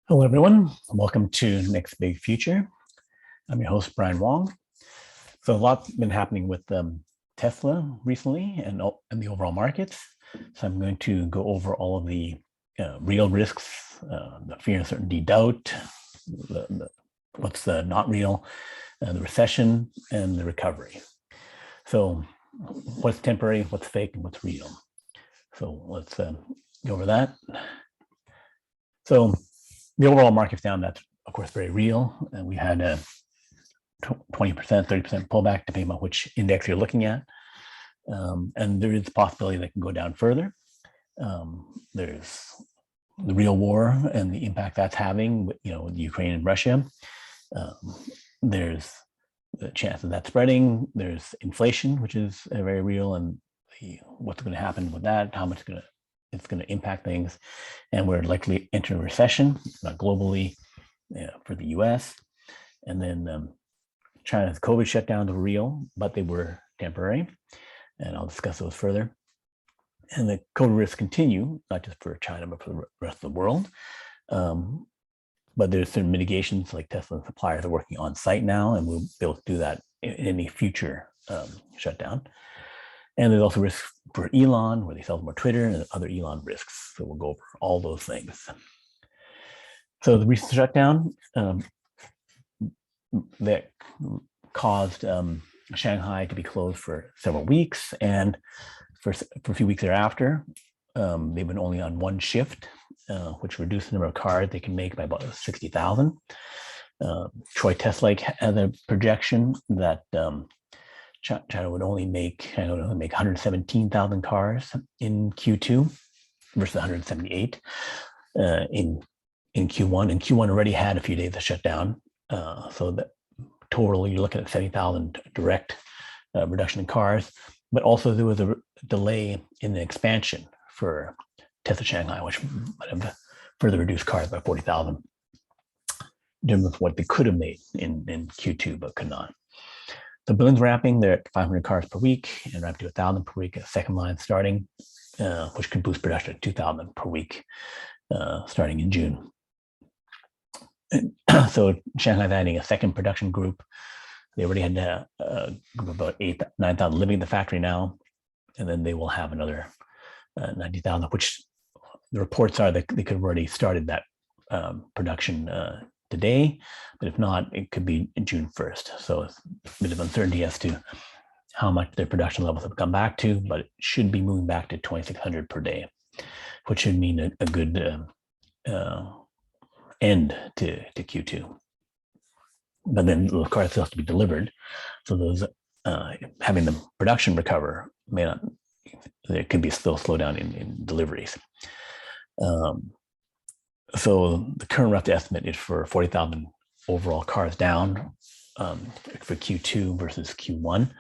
Hello, everyone. Welcome to Next Big Future. I'm your host, Brian Wong. So a lot's been happening with Tesla recently and the overall markets. So I'm going to go over all of the real risks, the fear, uncertainty, doubt, what's not real, the recession, and the recovery. So what's temporary, what's fake, and what's real? So let's go over that. So the overall market's down. That's, of course, very real. And we had a 20%, 30% pullback, depending on which index you're looking at. And there is a possibility that can go down further. There's the real war and the impact that's having with, with Ukraine and Russia. There's the chance of that spreading. There's inflation, which is very real, and what's going to happen with that, how much it's going to impact things. And we're likely to enter a recession, not globally, for the US. And then China's COVID shutdowns were real, but they were temporary. And I'll discuss those further. And the COVID risks continue, not just for China, but for the rest of the world. But there's certain mitigations, like Tesla and suppliers are working on site now, and we'll be able to do that in any future shutdown. And there's also risks for Elon, where they sell more Twitter, and other Elon risks. So we'll go over all those things. So the recent shutdown that caused Shanghai to be closed for several weeks, and for a few weeks thereafter, they've been only on one shift, which reduced the number of cars they can make by about 60,000. Troy Tesla has a projection that China would only make 117,000 cars in Q2 versus 178 in Q1. And Q1 already had a few days of shutdown. So that total, you're looking at 70,000 direct reduction in cars. But also there was a delay in the expansion for Tesla Shanghai, which might have further reduced cars by 40,000 in terms of what they could have made in Q2, but could not. The building's ramping. They're at 500 cars per week and up to 1,000 per week. A second line starting, which could boost production to 2,000 per week starting in June. And so Shanghai's adding a second production group. They already had a group of about 9,000 living in the factory now, and then they will have another 90,000, which the reports are that they could have already started that production today, but if not, it could be June 1st. So it's a bit of uncertainty as to how much their production levels have come back to, but it should be moving back to 2,600 per day, which should mean a good end to Q2. But then those cars still have to be delivered. So those having the production recover may not, there could be still slowdown in deliveries. So the current rough estimate is for 40,000 overall cars down for Q2 versus Q1,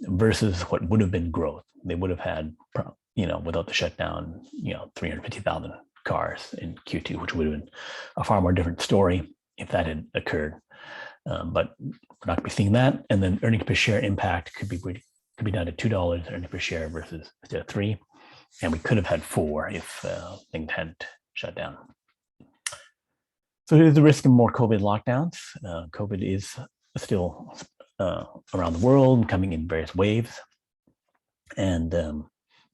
versus what would have been growth. They would have had, without the shutdown, 350,000 cars in Q2, which would have been a far more different story if that had occurred. But we're not going to be seeing that. And then earnings per share impact could be down to $2 earnings per share versus instead of $3, and we could have had $4 if things hadn't shut down. So there's the risk of more COVID lockdowns. COVID is still around the world, coming in various waves, and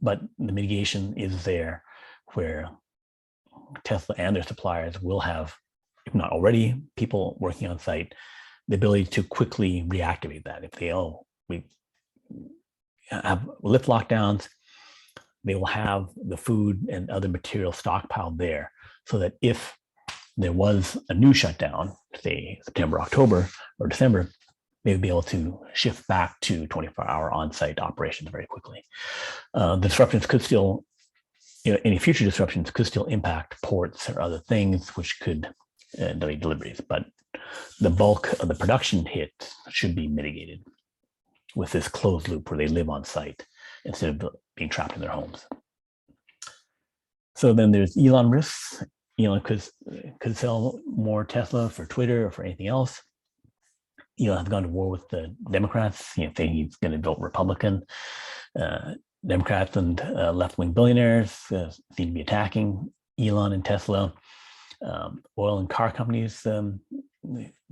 but the mitigation is there, where Tesla and their suppliers will have, if not already, people working on site, the ability to quickly reactivate that. If we have lift lockdowns, they will have the food and other material stockpiled there, so that if there was a new shutdown, say September, October, or December, they would be able to shift back to 24-hour on-site operations very quickly. The disruptions could still, any future disruptions could still impact ports or other things, which could delay deliveries. But the bulk of the production hit should be mitigated with this closed loop where they live on site instead of being trapped in their homes. So then there's Elon risks. Elon could sell more Tesla for Twitter or for anything else. Elon has gone to war with the Democrats, saying he's going to vote Republican. Democrats and left-wing billionaires seem to be attacking Elon and Tesla. Oil and car companies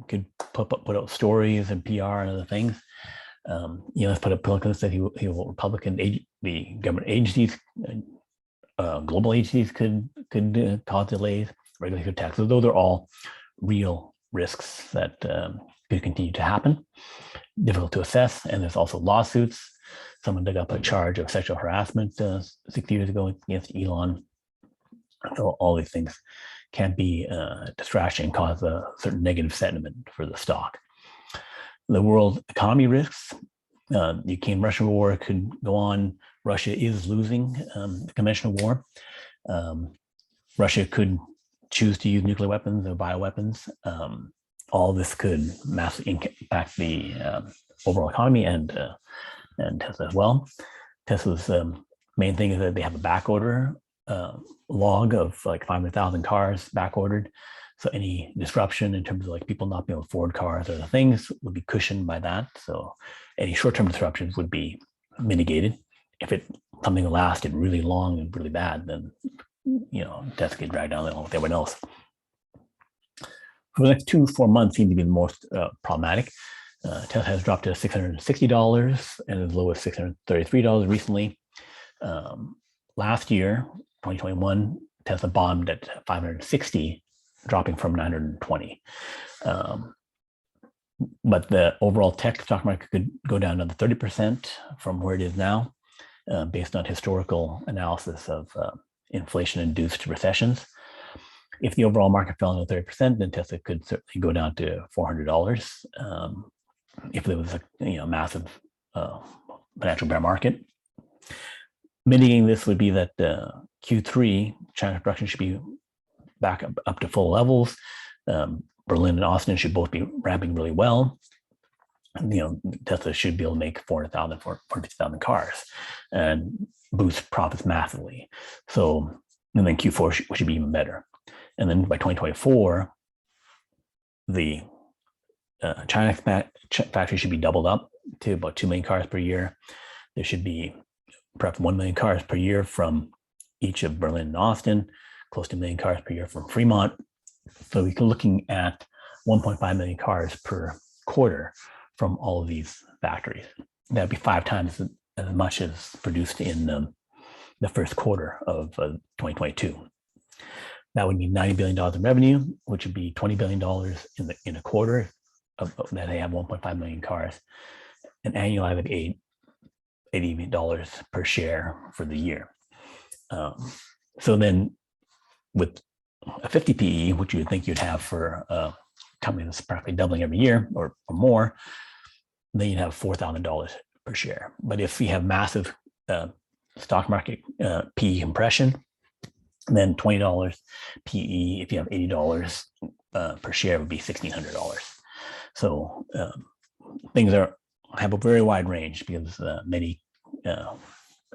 could put out stories and PR and other things. Let's put a Republican said the government agencies, global agencies could cause delays, regulatory taxes. Those are all real risks that could continue to happen. Difficult to assess, and there's also lawsuits. Someone dug up a charge of sexual harassment 6 years ago against Elon. So all these things can be distraction and cause a certain negative sentiment for the stock. The world economy risks. The Ukraine-Russia war could go on. Russia is losing the conventional war. Russia could choose to use nuclear weapons or bioweapons. All this could massively impact the overall economy and Tesla as well. Tesla's main thing is that they have a back order log of like 500,000 cars back ordered. So any disruption in terms of like people not being able to afford cars or the things would be cushioned by that. So any short-term disruptions would be mitigated. If something lasted really long and really bad, then Tesla get dragged down along with everyone else. For the next 2 to 4 months seem to be the most problematic. Tesla has dropped to $660 and as low as $633 recently. Last year, 2021, Tesla bombed at $560, dropping from $920. But the overall tech stock market could go down another 30% from where it is now, based on historical analysis of inflation-induced recessions. If the overall market fell another 30%, then Tesla could certainly go down to $400 if there was a massive financial bear market. Mitigating this would be that Q3 China production should be back up to full levels. Berlin and Austin should both be ramping really well. Tesla should be able to make 450,000 cars and boost profits massively. So, and then Q4 should be even better. And then by 2024, the China factory should be doubled up to about 2 million cars per year. There should be perhaps 1 million cars per year from each of Berlin and Austin, close to 1 million cars per year from Fremont. So we're looking at 1.5 million cars per quarter from all of these factories. That'd be 5 times as much as produced in the first quarter of 2022. That would mean $90 billion in revenue, which would be $20 billion in a quarter that they have 1.5 million cars, an annualized of $80 per share for the year. So then with a 50 PE, which you would think you'd have for a company that's practically doubling every year or more, then you'd have $4,000 per share. But if you have massive stock market PE compression, then $20 PE, if you have $80 per share, would be $1,600. So things have a very wide range because many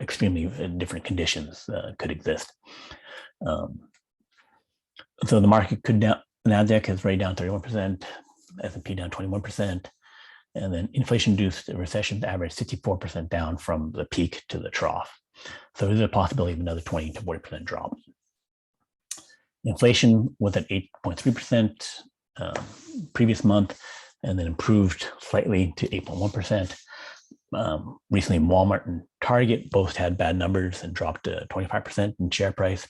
extremely different conditions could exist. So the market could down, NASDAQ is right down 31%, S&P down 21%, and then inflation-induced recession averaged 64% down from the peak to the trough. So there's a possibility of another 20 to 40% drop. Inflation was at 8.3% previous month, and then improved slightly to 8.1%. Recently, Walmart and Target both had bad numbers and dropped to 25% in share price.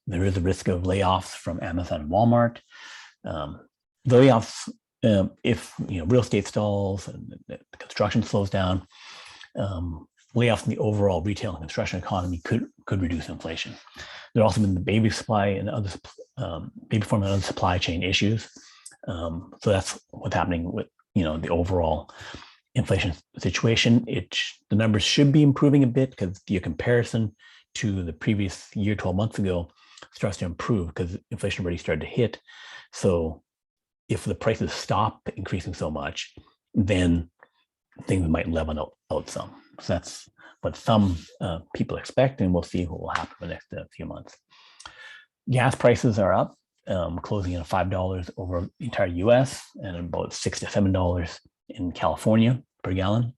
There is a risk of layoffs from Amazon and Walmart. The layoffs, if real estate stalls and the construction slows down, layoffs in the overall retail and construction economy could reduce inflation. There have also been the baby supply and other baby formula and other supply chain issues. So that's what's happening with the overall inflation situation. The numbers should be improving a bit because your comparison to the previous year, 12 months ago, starts to improve because inflation already started to hit. So if the prices stop increasing so much, then things might level out some. So that's what some people expect, and we'll see what will happen in the next few months. Gas prices are up, closing at $5 over the entire US and about $6 to $7 in California per gallon.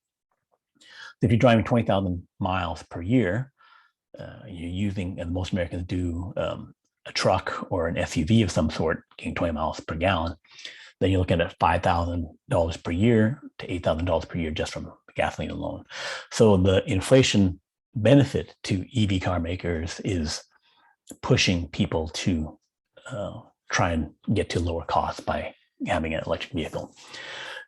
So if you're driving 20,000 miles per year, you're using, and most Americans do, a truck or an SUV of some sort getting 20 miles per gallon, then you're looking at $5,000 per year to $8,000 per year just from gasoline alone. So the inflation benefit to EV car makers is pushing people to try and get to lower costs by having an electric vehicle.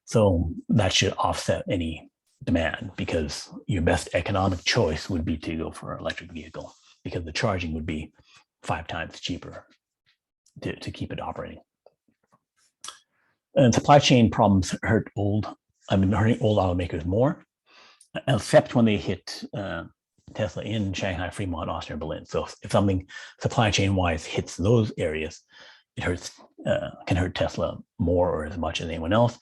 So that should offset any demand, because your best economic choice would be to go for an electric vehicle, because the charging would be 5 times cheaper to keep it operating. And supply chain problems hurt hurting old automakers more, except when they hit Tesla in Shanghai, Fremont, Austin, or Berlin. So if something supply chain wise hits those areas, it can hurt Tesla more or as much as anyone else.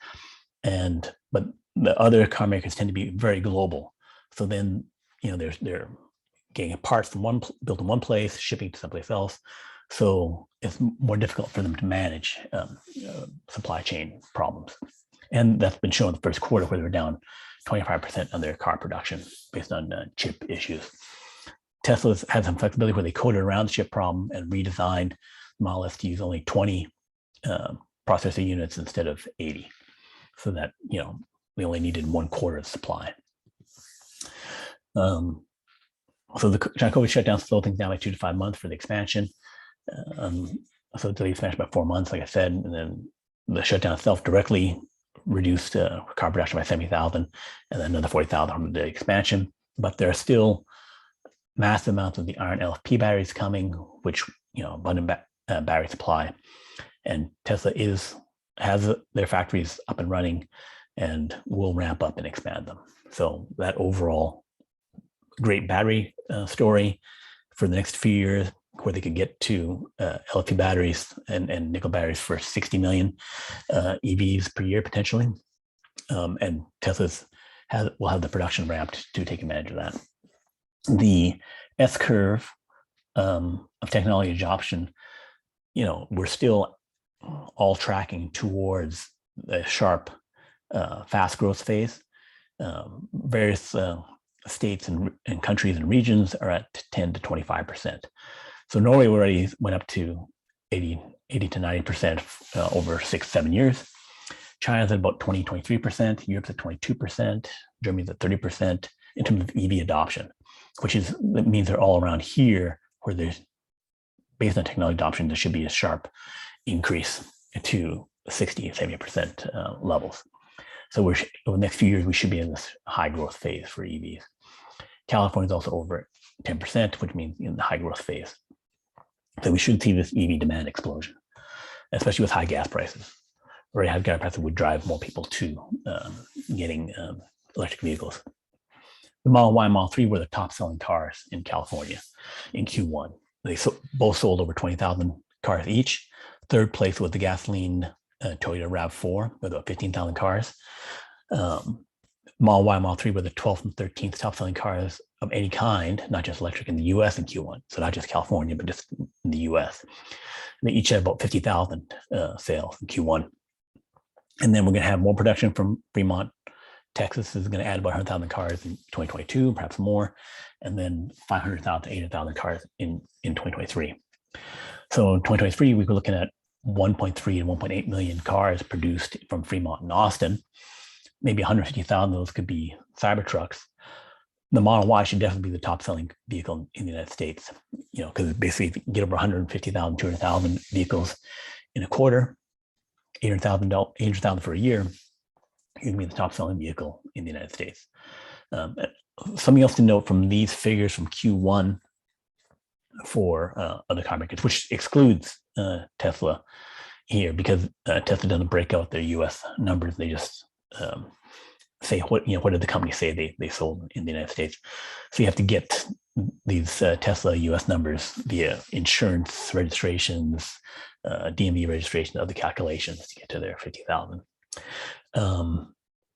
But the other car makers tend to be very global. So then, they're getting parts from built in one place, shipping to someplace else. So it's more difficult for them to manage supply chain problems. And that's been shown in the first quarter, where they were down 25% on their car production based on chip issues. Tesla's had some flexibility where they coded around the chip problem and redesigned Model S to use only 20 processor units instead of 80, so that we only needed 1/4 of supply. So the China COVID shutdown slowed things down by 2 to 5 months for the expansion. So it delayed expansion by 4 months, like I said, and then the shutdown itself directly reduced car production by 70,000, and then another 40,000 from the expansion. But there are still massive amounts of the iron LFP batteries coming, which abundant battery supply, and Tesla has their factories up and running and will ramp up and expand them. So that overall great battery story for the next few years, where they could get to LFP batteries and nickel batteries for 60 million EVs per year potentially, and Tesla's will have the production ramped to take advantage of that. The S curve of technology adoption, we're still all tracking towards a sharp, fast growth phase. Various states and countries and regions are at 10 to 25%. So Norway already went up to 80 to 90% over 6-7 years. China's at about 23%, Europe's at 22%, Germany's at 30% in terms of EV adoption, that means they're all around here, where there's, based on technology adoption, there should be a sharp increase to 60, 70% levels. So over the next few years, we should be in this high growth phase for EVs. California is also over 10%, which means in the high growth phase. So we should see this EV demand explosion, especially with high gas prices. Very high gas prices would drive more people to getting electric vehicles. The Model Y and Model 3 were the top selling cars in California in Q1. They both sold over 20,000 cars each. Third place was the gasoline Toyota RAV4 with about 15,000 cars. Model Y and Model 3 were the 12th and 13th top selling cars of any kind, not just electric, in the US in Q1. So not just California, but just in the US. And they each had about 50,000 sales in Q1. And then we're going to have more production from Fremont. Texas is going to add about 100,000 cars in 2022, perhaps more, and then 500,000 to 800,000 cars in 2023. So in 2023, we were looking at 1.3 and 1.8 million cars produced from Fremont and Austin. Maybe 150,000 of those could be Cybertrucks. The Model Y should definitely be the top selling vehicle in the United States, because basically if you get over 150,000, 200,000 vehicles in a quarter, 800,000 for a year, you're going to be the top selling vehicle in the United States. Something else to note from these figures from Q1 for other car makers, which excludes Tesla here, because Tesla doesn't break out their US numbers. They just say what did the company say they sold in the United States. So you have to get these Tesla US numbers via insurance registrations, DMV registration, other calculations to get to their 50,000.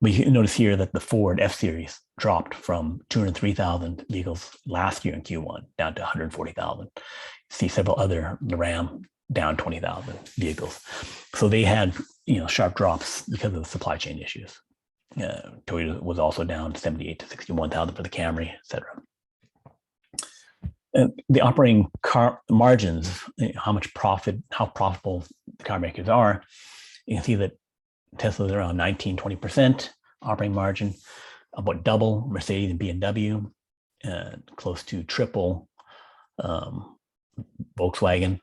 We notice here that the Ford F-Series dropped from 203,000 vehicles last year in Q1 down to 140,000. See several other, the Ram down 20,000 vehicles. So they had sharp drops because of the supply chain issues. Toyota was also down 78 to 61,000 for the Camry, etc. the operating car margins, how profitable the car makers are, you can see that Tesla's around 19-20% operating margin, about double Mercedes and BMW, close to triple Volkswagen,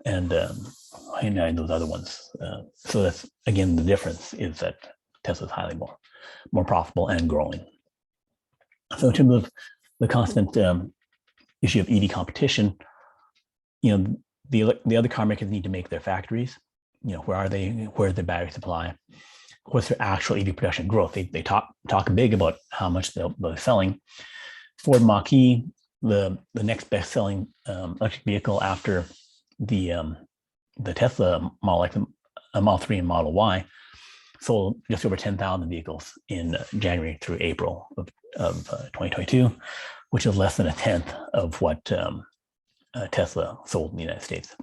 and those other ones. So that's, again, the difference is that Tesla's highly more profitable and growing. So in terms of the constant issue of EV competition, the other car makers need to make their factories. Where are they? Where's their battery supply? What's their actual EV production growth? They talk big about how much they're selling. Ford Mach-E, the next best-selling electric vehicle after the Tesla Model X, Model 3 and Model Y, sold just over 10,000 vehicles in January through April of 2022, which is less than a tenth of what Tesla sold in the United States.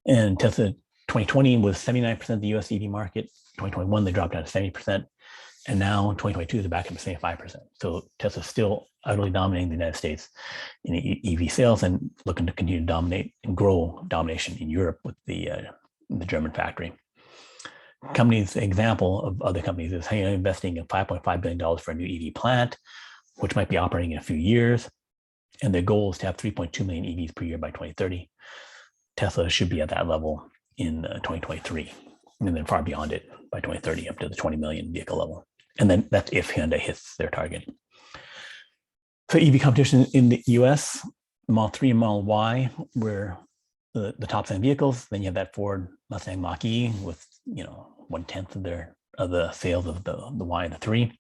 And Tesla 2020 was 79% of the US EV market. 2021, they dropped down to 70%. And now in 2022, they're back up to 75%. So Tesla's still utterly dominating the United States in EV sales and looking to continue to dominate and grow domination in Europe with the German factory. Companies, example of other companies is investing in $5.5 billion for a new EV plant, which might be operating in a few years. And their goal is to have 3.2 million EVs per year by 2030. Tesla should be at that level in 2023, and then far beyond it by 2030, up to the 20 million vehicle level. And then that's if Hyundai hits their target. So EV competition in the US, Model 3 and Model Y were the top selling vehicles. Then you have that Ford Mustang Mach-E with 1/10 of the sales of the Y and the 3.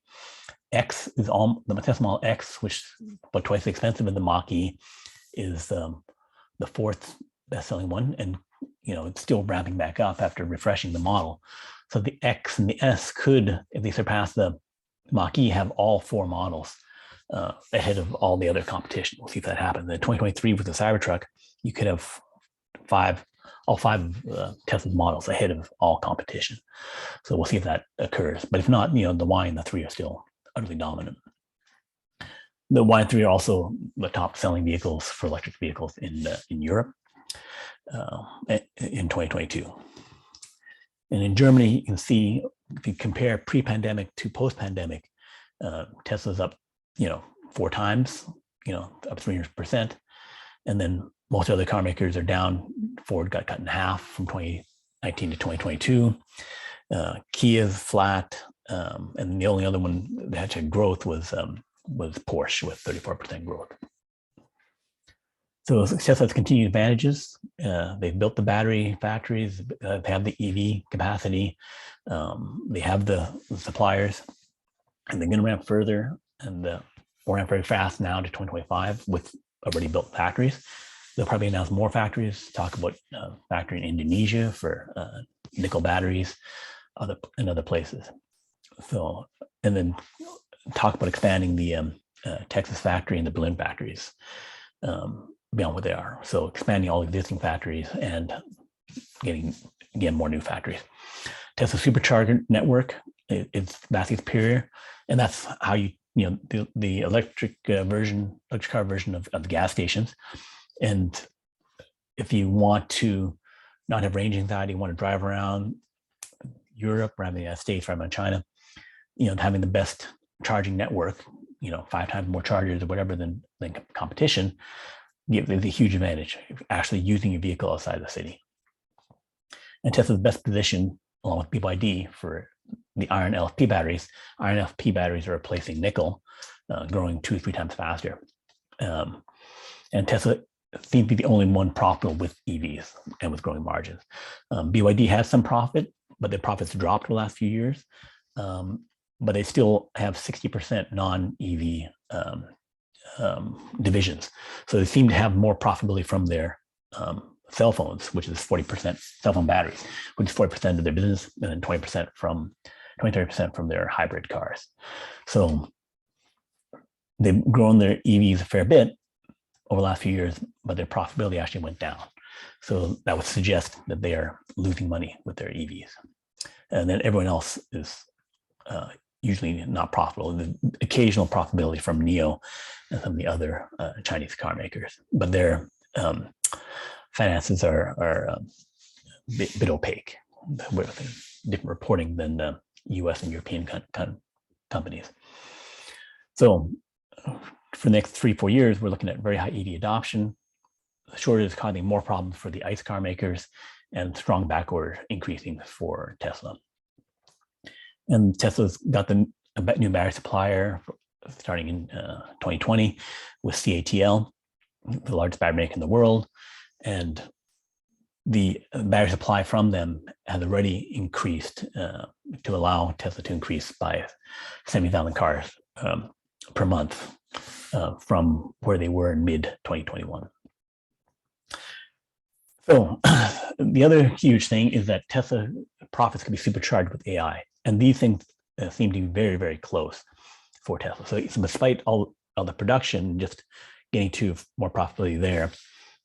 X is the Tesla Model X, which is about twice as expensive as the Mach-E, is the fourth best-selling one, and it's still ramping back up after refreshing the model. So the X and the S could, if they surpass the Mach-E, have all four models ahead of all the other competition. We'll see if that happens. In 2023 with the Cybertruck, you could have all five of Tesla's models ahead of all competition. So we'll see if that occurs. But if not, the Y and the 3 are still utterly dominant. The Y and 3 are also the top selling vehicles for electric vehicles in Europe in 2022. And in Germany, you can see, if you compare pre-pandemic to post-pandemic, Tesla's up, 4 times, up 300%. And then most other car makers are down. Ford got cut in half from 2019 to 2022. Kia's flat. And the only other one that had growth was Porsche with 34% growth. So Tesla has continued advantages. They've built the battery factories, they have the EV capacity, they have the suppliers, and they're going to ramp further, and we'll ramp very fast now to 2025 with already built factories. They'll probably announce more factories, talk about factory in Indonesia for nickel batteries, and other places. So, and then talk about expanding the Texas factory and the Berlin factories beyond what they are. So expanding all existing factories and getting, again, more new factories. Tesla supercharger network is vastly superior, and that's how the electric car version of the gas stations. And if you want to not have range anxiety, want to drive around Europe, around the United States, around China, having the best charging network, 5 times more chargers or whatever than competition, gives a huge advantage actually using your vehicle outside the city. And Tesla's best position, along with BYD, for the iron LFP batteries. Iron LFP batteries are replacing nickel, growing 2-3 times faster. And Tesla seems to be the only one profitable with EVs and with growing margins. BYD has some profit, but their profits dropped the last few years. But they still have 60% non-EV divisions. So they seem to have more profitability from their cell phones, which is 40% cell phone batteries, which is 40% of their business, and then 20% from 20-30% from their hybrid cars. So they've grown their EVs a fair bit over the last few years, but their profitability actually went down. So that would suggest that they are losing money with their EVs. And then everyone else is usually not profitable. The occasional profitability from NIO and some of the other Chinese car makers, but their finances are a bit opaque with different reporting than the US and European companies. So for the next 3-4 years, we're looking at very high EV adoption. The shortage is causing more problems for the ICE car makers and strong backorder increasing for Tesla. And Tesla's got the new battery supplier starting in 2020 with CATL, the largest battery maker in the world. And the battery supply from them has already increased to allow Tesla to increase by 70,000 cars per month from where they were in mid-2021. So the other huge thing is that Tesla profits can be supercharged with AI. And these things seem to be very, very close for Tesla. So despite all the production, just getting to more profitability there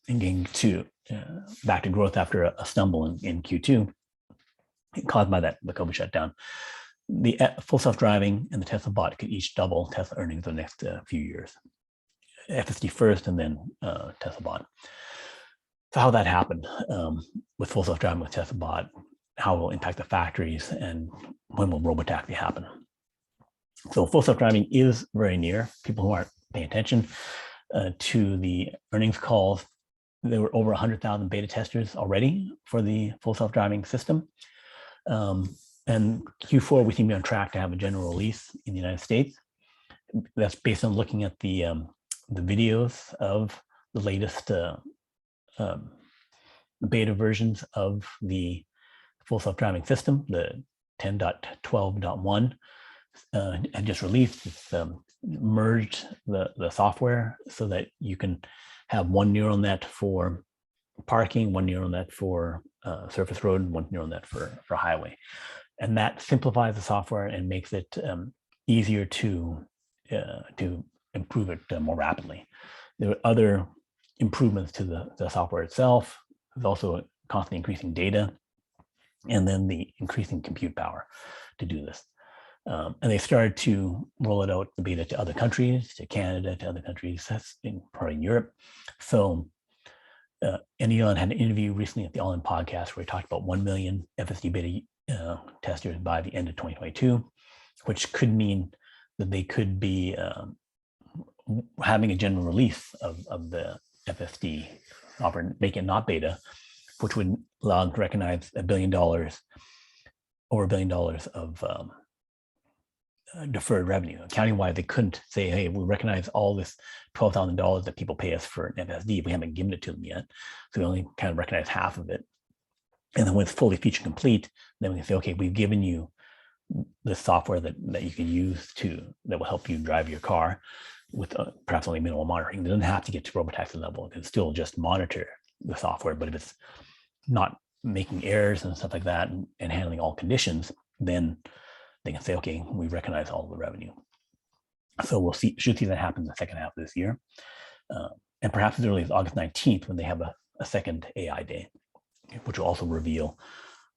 and getting to back to growth after a stumble in Q2 caused by the COVID shutdown, the full self-driving and the Tesla bot could each double Tesla earnings in the next few years. FSD first and then Tesla bot. So how that happened with full self-driving with Tesla bot, how it will impact the factories, and when will Robotaxi happen. So full self-driving is very near. People who aren't paying attention to the earnings calls, there were over 100,000 beta testers already for the full self-driving system. And Q4, we seem to be on track to have a general release in the United States. That's based on looking at the videos of the latest beta versions of the full self-driving system. The 10.12.1 had just released. It's merged the software so that you can have one neural net for parking, one neural net for surface road, and one neural net for highway. And that simplifies the software and makes it easier to improve it more rapidly. There are other improvements to the software itself. There's also constantly increasing data, and then the increasing compute power to do this. And they started to roll it out, the beta, to other countries, to Canada, to other countries, that's in part in Europe. So, and Elon had an interview recently at the All In podcast where he talked about 1 million FSD beta testers by the end of 2022, which could mean that they could be having a general release of the FSD software, make it not beta, which would allow them to recognize over $1 billion of deferred revenue. Accounting-wise, they couldn't say, hey, we recognize all this $12,000 that people pay us for an FSD. We haven't given it to them yet. So we only kind of recognize half of it. And then when it's fully feature complete, then we can say, okay, we've given you the software that you can use that will help you drive your car with perhaps only minimal monitoring. It doesn't have to get to Robotaxi level. It can still just monitor the software. But if it's not making errors and stuff like that and handling all conditions, then they can say, okay, we recognize all the revenue. So should see that happen in the second half of this year. And perhaps as early as August 19th when they have a second AI day, which will also reveal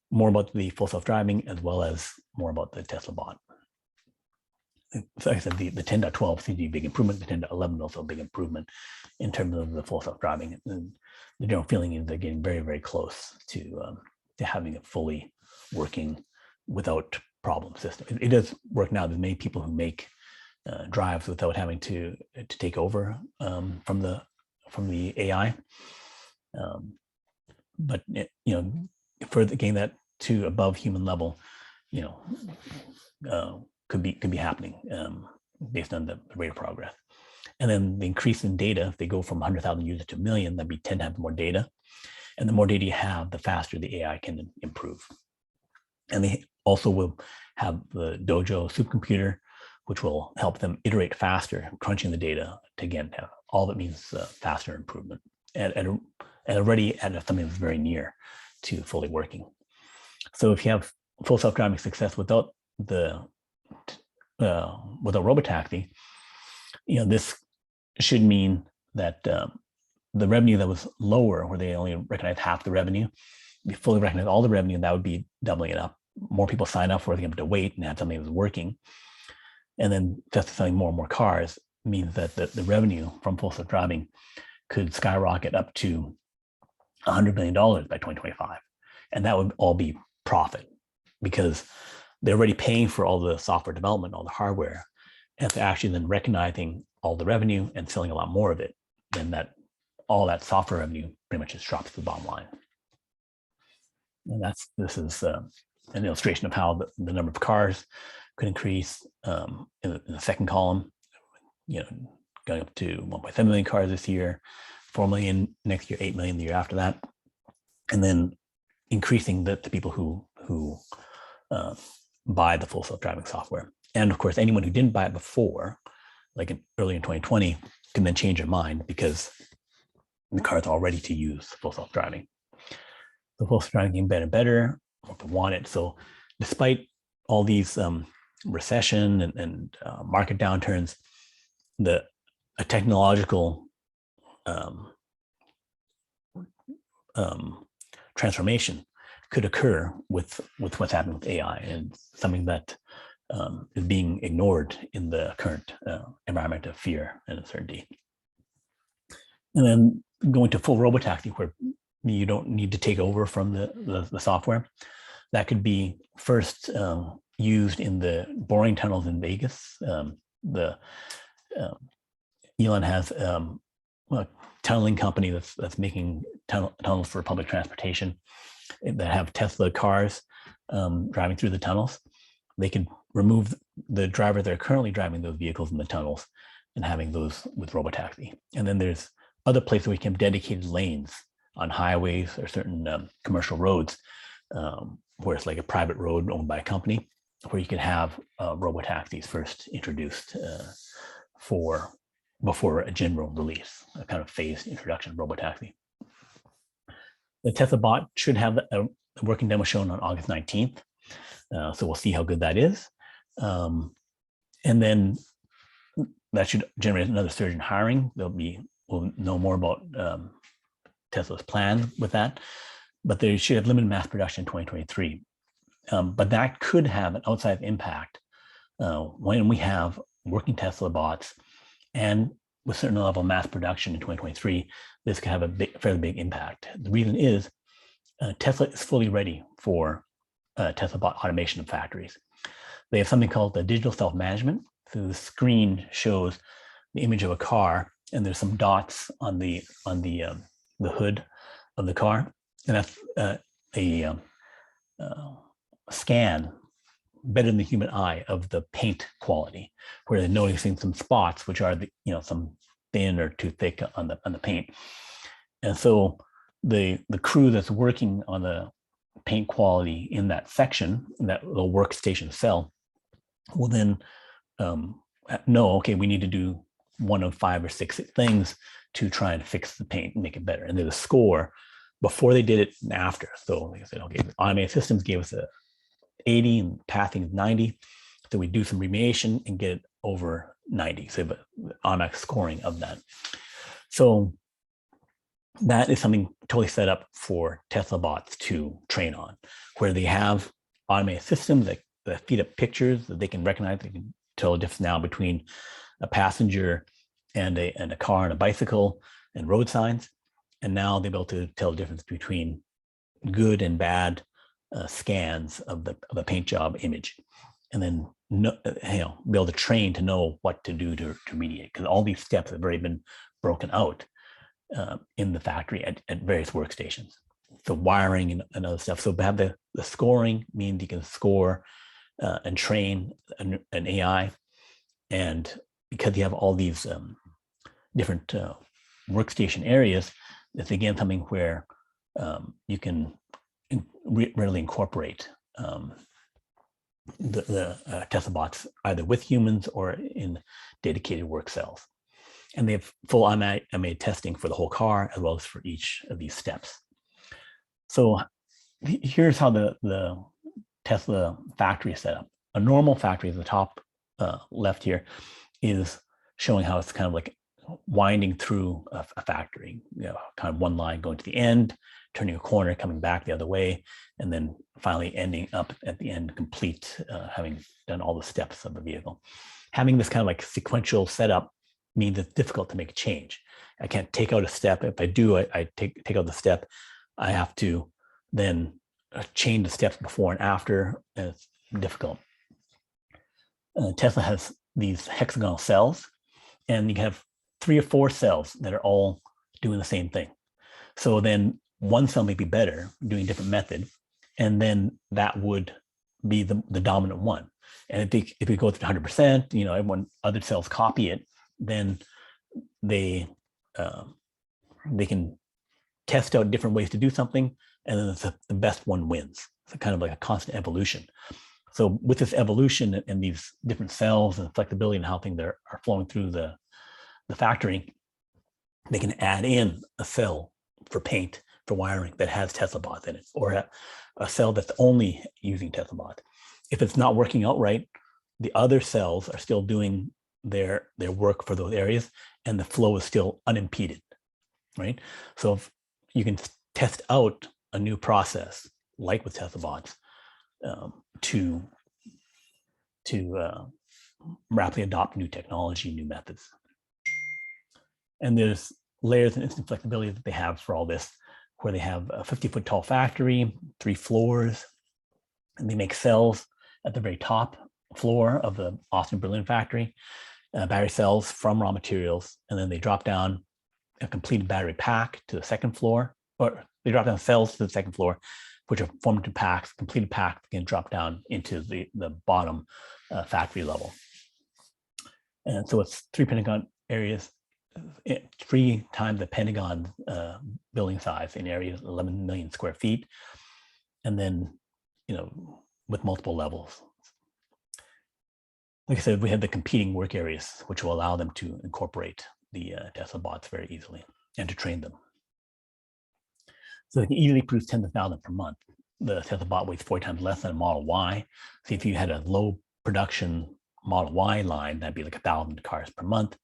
more about the full self-driving as well as more about the Tesla bot. So like I said, the 10.12 seems to be a big improvement. The 10.11 also a big improvement in terms of the full self-driving. And the general feeling is they're getting very, very close to having a fully working without problem system. It does work now. There's many people who make drives without having to take over from the AI. But for getting that to above human level, could be happening based on the rate of progress. And then the increase in data, if they go from 100,000 users to 1 million, that'd be 10 times more data. And the more data you have, the faster the AI can improve. And they also will have the Dojo supercomputer, which will help them iterate faster, crunching the data to, again, have all that means faster improvement. And already at something that's very near to fully working. So if you have full self-driving success without Robotaxi, this should mean that the revenue that was lower, where they only recognize half the revenue, you fully recognize all the revenue, that would be doubling it up. More people sign up for it, they have to wait and have something that's working. and then just selling more and more cars means that the revenue from full self-driving could skyrocket up to $100 million by 2025. And that would all be profit because they're already paying for all the software development, all the hardware, and they're actually then recognizing all the revenue and selling a lot more of it, then all that software revenue pretty much just drops to the bottom line. And this is an illustration of how the number of cars could increase in the second column, going up to 1.7 million cars this year, 4 million next year, 8 million the year after that, and then increasing the people who buy the full self-driving software. And of course, anyone who didn't buy it before, like early in 2020, can then change their mind because the car's all ready to use full self-driving. The full self-driving getting better and better, or to want it. So despite all these recession and market downturns, a technological transformation could occur with what's happening with AI, and something that is being ignored in the current environment of fear and uncertainty. And then going to full robotaxi, where you don't need to take over from the software. That could be first used in the boring tunnels in Vegas. Elon has a tunneling company that's making tunnels for public transportation that have Tesla cars driving through the tunnels. They can remove the driver that are currently driving those vehicles in the tunnels and having those with robotaxi. And then there's other places where you can have dedicated lanes on highways or certain commercial roads, where it's like a private road owned by a company, where you can have robotaxis first introduced before a general release, a kind of phased introduction of robotaxi. The Tesla bot should have a working demo shown on August 19th. So we'll see how good that is. And then that should generate another surge in hiring. We'll know more about Tesla's plan with that, but they should have limited mass production in 2023. But that could have an outside impact when we have working Tesla bots, and with certain level of mass production in 2023, this could have a fairly big impact. The reason is Tesla is fully ready for Tesla bot automation of factories. They have something called the digital self-management. So the screen shows the image of a car, and there's some dots on the hood of the car, and that's a scan better than the human eye of the paint quality, where they're noticing some spots which are some thin or too thick on the paint. And so the crew that's working on the paint quality in that section, in that little workstation cell, will then know, okay, we need to do one of 5 or 6 things to try and fix the paint and make it better. And there's a score before they did it and after. So like I said, okay, automated systems gave us a 80 and pathing is 90. So we do some remediation and get it over 90. So the automatic scoring of that. So that is something totally set up for Tesla bots to train on, where they have automated systems that feed up pictures that they can recognize. They can tell the difference now between a passenger and a car and a bicycle and road signs. And now they'll be able to tell the difference between good and bad scans of the paint job image, and then be able to train to know what to do to remediate, because all these steps have already been broken out in the factory at various workstations. So wiring and other stuff. So to have the scoring means you can score and train an AI, and because you have all these different workstation areas, it's again something where you can readily incorporate the Tesla bots either with humans or in dedicated work cells. And they have full automated testing for the whole car as well as for each of these steps. So here's how the Tesla factory is set up. A normal factory at the top left here is showing how it's kind of like winding through a factory, kind of one line going to the end, turning a corner, coming back the other way, and then finally ending up at the end complete, having done all the steps of the vehicle. having this kind of like sequential setup means it's difficult to make a change. I can't take out a step. If I do, I take out the step. I have to then change the steps before and after, and it's difficult. Tesla has these hexagonal cells, and you can have 3 or 4 cells that are all doing the same thing. So then one cell may be better, doing a different method, and then that would be the dominant one. And if we go to 100%, everyone other cells copy it, then they can test out different ways to do something, and then the best one wins. It's kind of like a constant evolution. So with this evolution and these different cells and flexibility and how things are flowing through the factory, they can add in a cell for paint, for wiring that has Tesla bots in it, or a cell that's only using Tesla bots. If it's not working out right, the other cells are still doing their work for those areas, and the flow is still unimpeded, right? So if you can test out a new process, like with Tesla bots, to rapidly adopt new technology, new methods. And there's layers and instant flexibility that they have for all this, where they have a 50-foot tall factory, 3 floors, and they make cells at the very top floor of the Austin Berlin factory, battery cells from raw materials, and then they drop down a completed battery pack to the second floor, or they drop down cells to the second floor, which are formed into packs. Completed packs can drop down into the bottom factory level. And so it's 3 Pentagon areas, 3 times the Pentagon building size in areas, 11 million square feet, and then with multiple levels. Like I said, we have the competing work areas, which will allow them to incorporate the Tesla bots very easily and to train them. So they can easily produce tens of thousands per month. The Tesla bot weighs 40 times less than a Model Y. So if you had a low production Model Y line, that'd be like 1,000 cars per month.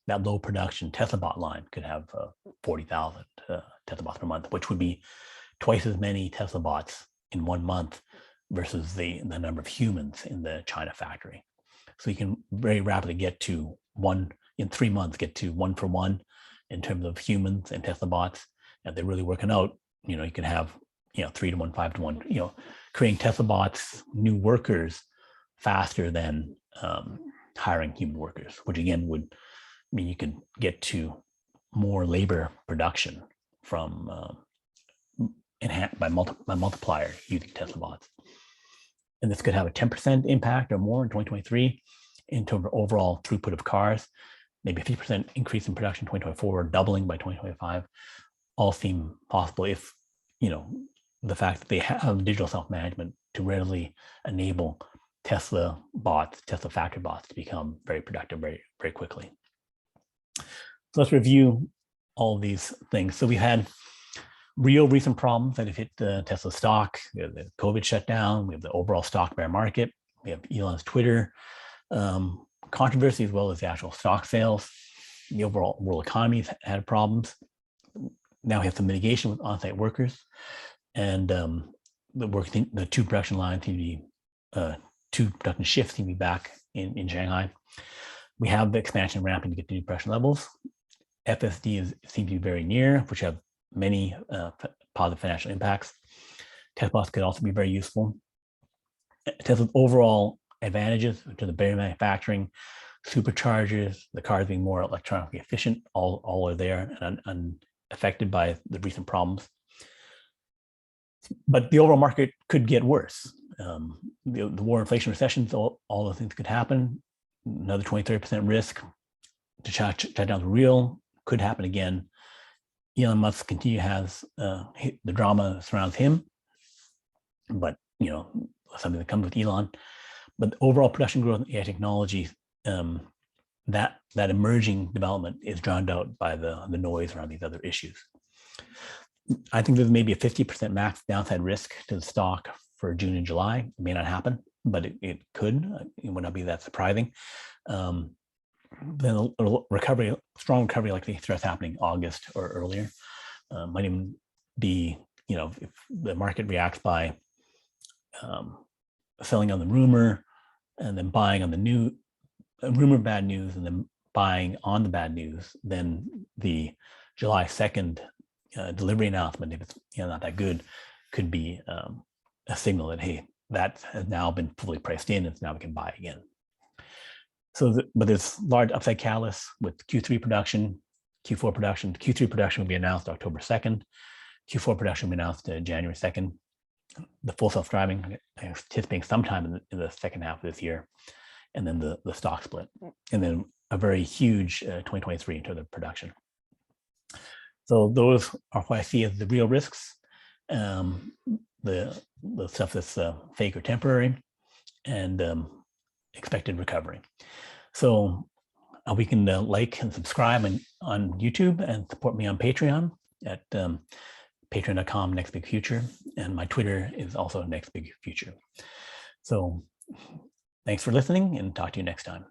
That low production Tesla bot line could have 40,000 Tesla bots per month, which would be twice as many Tesla bots in 1 month versus the number of humans in the China factory. So you can very rapidly get to in 3 months, get to 1 for 1 in terms of humans and Tesla bots. And they're really working out, you can have, 3 to 1, 5 to 1, creating Tesla bots, new workers faster than hiring human workers, which again would mean you can get to more labor production from by multiplier using Tesla bots. And this could have a 10% impact or more in 2023 in terms of overall throughput of cars, maybe a 50% increase in production in 2024, doubling by 2025, all seem possible if, the fact that they have digital self-management to readily enable Tesla bots, Tesla factory bots to become very productive very, very quickly. So let's review all these things. So we had real recent problems that have hit the Tesla stock. We have the COVID shutdown. We have the overall stock bear market. We have Elon's Twitter controversy, as well as the actual stock sales. The overall world economy has had problems. Now we have some mitigation with on-site workers, and the 2 production lines seem to be 2 production shifts seem to be back in Shanghai. We have the expansion ramping to get to new production levels. FSD seems to be very near, which have many positive financial impacts. Tesla bots could also be very useful. Tesla's overall advantages to the battery manufacturing, superchargers, the cars being more electronically efficient, all are there and unaffected by the recent problems. But the overall market could get worse. The war, inflation, recessions, all the things could happen. Another 20-30% risk to shut down the real could happen again. Elon Musk has the drama surrounds him, but something that comes with Elon. But the overall production growth in AI technology, that emerging development is drowned out by the noise around these other issues. I think there's maybe a 50% max downside risk to the stock for June and July. It may not happen, but it could. It would not be that surprising. Then a strong recovery likely starts happening August or earlier. Might even be, if the market reacts by selling on the rumor and then buying on the rumor bad news and then buying on the bad news, then the July 2nd delivery announcement, if it's not that good, could be a signal that, hey, that has now been fully priced in, and now we can buy again. So, but there's large upside catalysts with Q3 production, Q4 production. Q3 production will be announced October 2nd. Q4 production will be announced January 2nd. The full self-driving, I'm anticipating sometime in the second half of this year, and then the stock split, and then a very huge 2023 in terms of production. So those are what I see as the real risks, the stuff that's fake or temporary, and expected recovery. So we can like and subscribe on YouTube and support me on Patreon at patreon.com nextbigfuture, and my Twitter is also nextbigfuture. So thanks for listening, and talk to you next time.